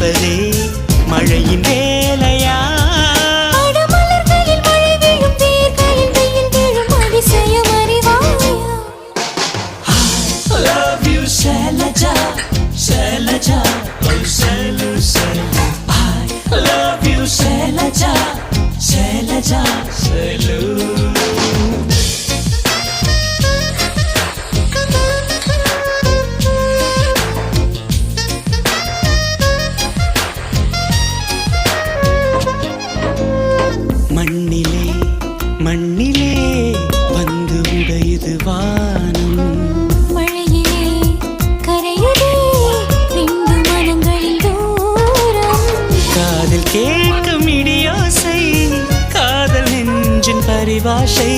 என்பதே மழையின் வேலையா? மலர்களில் மழை வீழும், வேர்களில் வெயில் வீழும், அதிசயம் அறிவாயா? I love you Shailaja, Shailaja, oh Shailu, Shailu. I love you Shailaja, Shailaja, Shailu. மண்ணிலே மண்ணிலே வந்து உடையுது வானம், மழையிலே கரையுதே ரெண்டு மனங்களின் தூரம். காதில் கேட்கும் இடியோசை, காதல் நெஞ்சின் பரிபாஷை.